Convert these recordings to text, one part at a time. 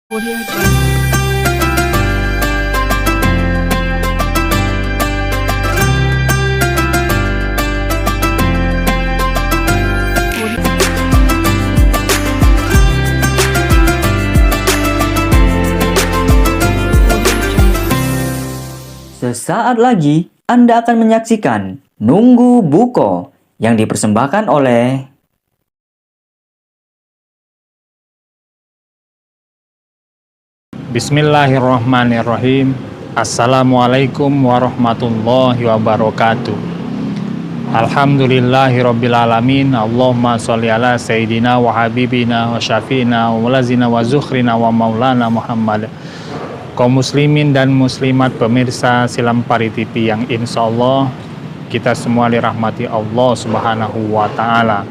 Audio Jungle. Sesaat lagi Anda akan menyaksikan Nunggu Buko yang dipersembahkan oleh Bismillahirrahmanirrahim. Assalamualaikum warahmatullahi wabarakatuh. Alhamdulillahirrabbilalamin. Allahumma sholli ala sayyidina wa habibina wa syafi'ina wa mulazina wa zukhrina wa maulana Muhammad. Kaum muslimin dan muslimat pemirsa Silampari TV yang insya Allah kita semua dirahmati Allah subhanahu wa ta'ala.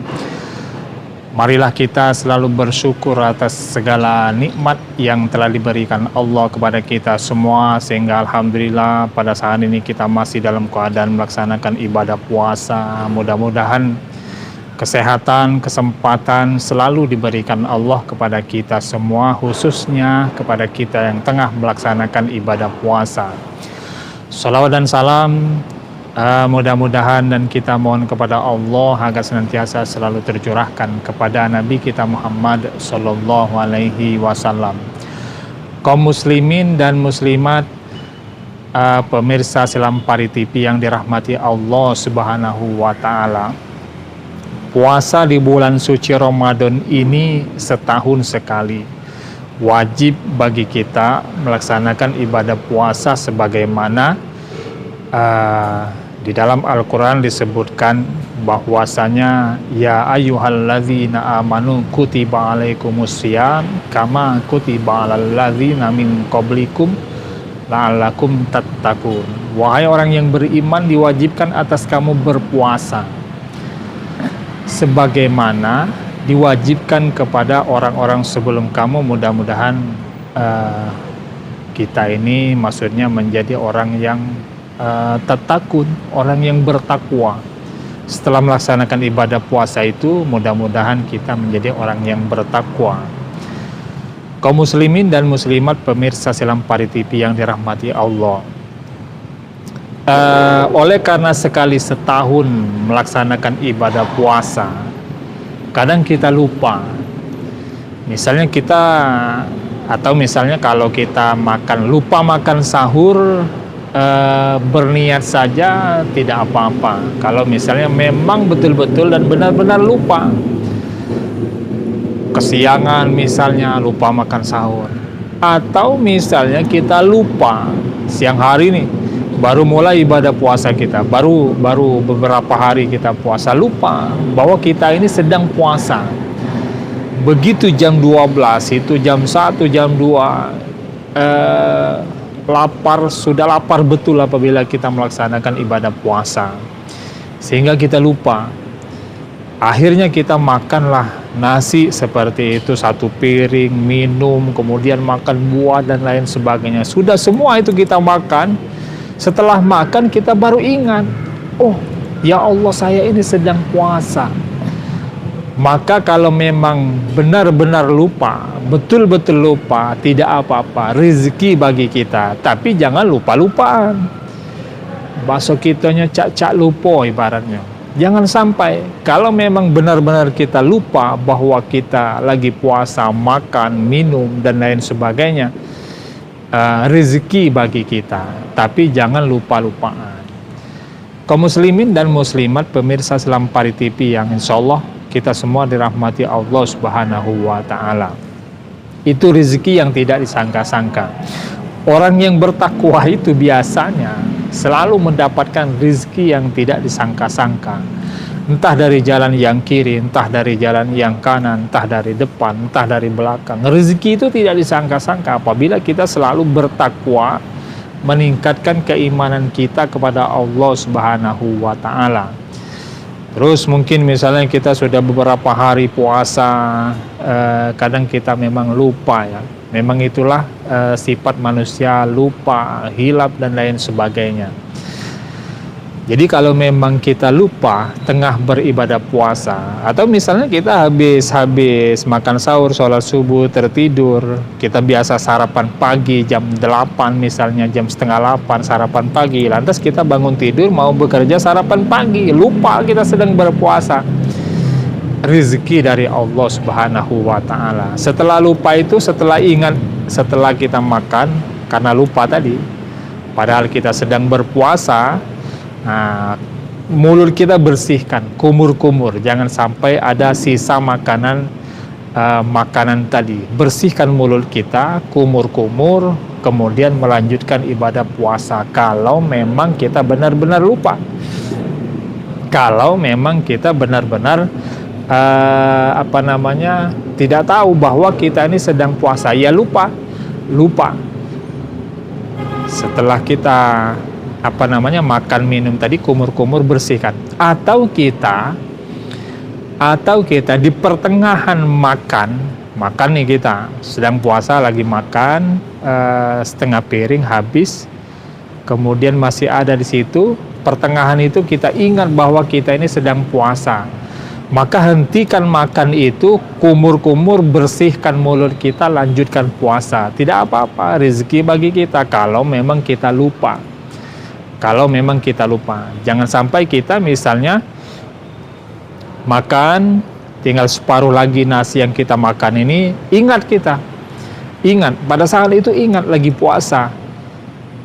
Marilah kita selalu bersyukur atas segala nikmat yang telah diberikan Allah kepada kita semua, sehingga alhamdulillah pada saat ini kita masih dalam keadaan melaksanakan ibadah puasa. Mudah-mudahan kesehatan, kesempatan selalu diberikan Allah kepada kita semua, khususnya kepada kita yang tengah melaksanakan ibadah puasa. Salawat dan salam mudah-mudahan dan kita mohon kepada Allah agar senantiasa selalu tercurahkan kepada Nabi kita Muhammad Sallallahu Alaihi Wasallam. Kaum muslimin dan muslimat, pemirsa Silampari TV yang dirahmati Allah Subhanahu wa Ta'ala, puasa di bulan suci Ramadan ini setahun sekali. Wajib bagi kita melaksanakan ibadah puasa sebagaimana di dalam Al-Quran disebutkan bahwasanya ya ayyuhalladzina amanu kutiba alaikumusiyam kama kutiba alal ladzina min qablikum la'allakum tattaqun. Wahai orang yang beriman, diwajibkan atas kamu berpuasa sebagaimana diwajibkan kepada orang-orang sebelum kamu. Mudah-mudahan kita ini maksudnya menjadi orang yang tatakun, orang yang bertakwa. Setelah melaksanakan ibadah puasa itu, mudah-mudahan kita menjadi orang yang bertakwa. Kaum muslimin dan muslimat pemirsa Silampari TV yang dirahmati Allah, oleh karena sekali setahun melaksanakan ibadah puasa, kadang kita lupa. Misalnya kalau kita lupa makan sahur, berniat saja tidak apa-apa. Kalau misalnya memang betul-betul dan benar-benar lupa, kesiangan misalnya lupa makan sahur, atau misalnya kita lupa siang hari nih baru mulai ibadah puasa kita, baru beberapa hari kita puasa, lupa bahwa kita ini sedang puasa. Begitu jam 12 itu jam 1 jam 2 sudah lapar betul apabila kita melaksanakan ibadah puasa, sehingga kita lupa. Akhirnya kita makanlah nasi seperti itu, satu piring, minum, kemudian makan buah dan lain sebagainya. Sudah semua itu kita makan. Setelah makan kita baru ingat, oh ya Allah, saya ini sedang puasa. Maka kalau memang benar-benar lupa, betul-betul lupa, tidak apa-apa, rezeki bagi kita. Tapi jangan lupa-lupaan. Bakso kitanya cak-cak lupa ibaratnya. Jangan sampai, kalau memang benar-benar kita lupa bahwa kita lagi puasa, makan, minum, dan lain sebagainya, rezeki bagi kita. Tapi jangan lupa-lupaan. Kaum muslimin dan muslimat pemirsa Silampari TV yang insya Allah kita semua dirahmati Allah Subhanahu wa Ta'ala. Itu rezeki yang tidak disangka-sangka. Orang yang bertakwa itu biasanya selalu mendapatkan rezeki yang tidak disangka-sangka. Entah dari jalan yang kiri, entah dari jalan yang kanan, entah dari depan, entah dari belakang. Rezeki itu tidak disangka-sangka apabila kita selalu bertakwa, meningkatkan keimanan kita kepada Allah Subhanahu wa Ta'ala. Terus mungkin misalnya kita sudah beberapa hari puasa, kadang kita memang lupa ya. Memang itulah sifat manusia, lupa, hilap dan lain sebagainya. Jadi kalau memang kita lupa tengah beribadah puasa, atau misalnya kita habis makan sahur, sholat subuh, tertidur, kita biasa sarapan pagi jam 8 misalnya, jam setengah 8 sarapan pagi, lantas kita bangun tidur mau bekerja sarapan pagi, lupa kita sedang berpuasa. Rezeki dari Allah Subhanahu wa Ta'ala. Setelah lupa itu, setelah ingat, setelah kita makan karena lupa tadi, padahal kita sedang berpuasa. Nah, mulut kita bersihkan, kumur-kumur, jangan sampai ada sisa makanan tadi. Bersihkan mulut kita, kumur-kumur, kemudian melanjutkan ibadah puasa. Kalau memang kita benar-benar lupa, kalau memang kita benar-benar tidak tahu bahwa kita ini sedang puasa, ya lupa. Setelah kita makan minum tadi, kumur-kumur, bersihkan. Atau kita di pertengahan makan nih, kita sedang puasa lagi makan, setengah piring habis, kemudian masih ada di situ, pertengahan itu kita ingat bahwa kita ini sedang puasa, maka hentikan makan itu, kumur-kumur, bersihkan mulut kita, lanjutkan puasa. Tidak apa-apa, rezeki bagi kita kalau memang kita lupa. Jangan sampai kita misalnya makan, tinggal separuh lagi nasi yang kita makan ini, ingat pada saat itu, ingat lagi puasa,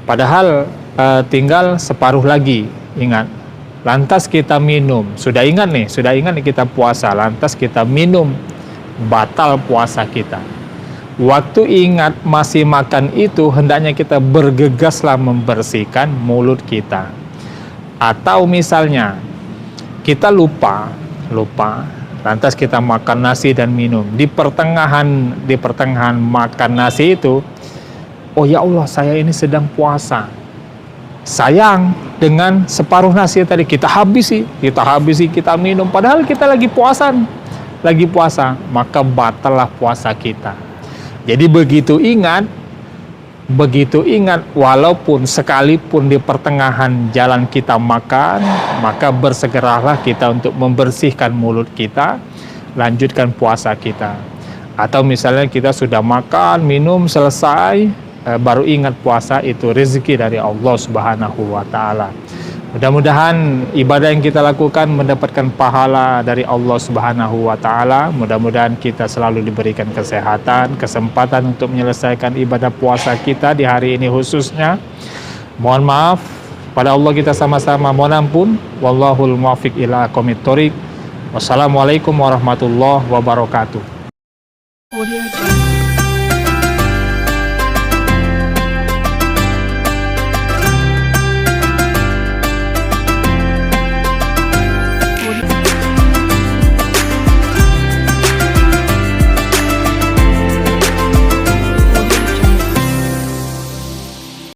padahal tinggal separuh lagi, ingat. Lantas kita minum, sudah ingat nih kita puasa, lantas kita minum, batal puasa kita. Waktu ingat masih makan itu, hendaknya kita bergegaslah membersihkan mulut kita. Atau misalnya kita lupa, lantas kita makan nasi dan minum. Di pertengahan makan nasi itu, oh ya Allah, saya ini sedang puasa. Sayang, dengan separuh nasi tadi kita habisi, kita minum, padahal kita lagi puasa, maka batallah puasa kita. Jadi begitu ingat, walaupun sekalipun di pertengahan jalan kita makan, maka bersegeralah kita untuk membersihkan mulut kita, lanjutkan puasa kita. Atau misalnya kita sudah makan, minum, selesai, baru ingat puasa, itu rezeki dari Allah Subhanahu wa Ta'ala. Mudah-mudahan ibadah yang kita lakukan mendapatkan pahala dari Allah Subhanahu wa Ta'ala. Mudah-mudahan kita selalu diberikan kesehatan, kesempatan untuk menyelesaikan ibadah puasa kita di hari ini khususnya. Mohon maaf pada Allah, kita sama-sama mohon ampun. Wallahul muwaffiq ila aqwamit thoriq. Wassalamualaikum warahmatullahi wabarakatuh.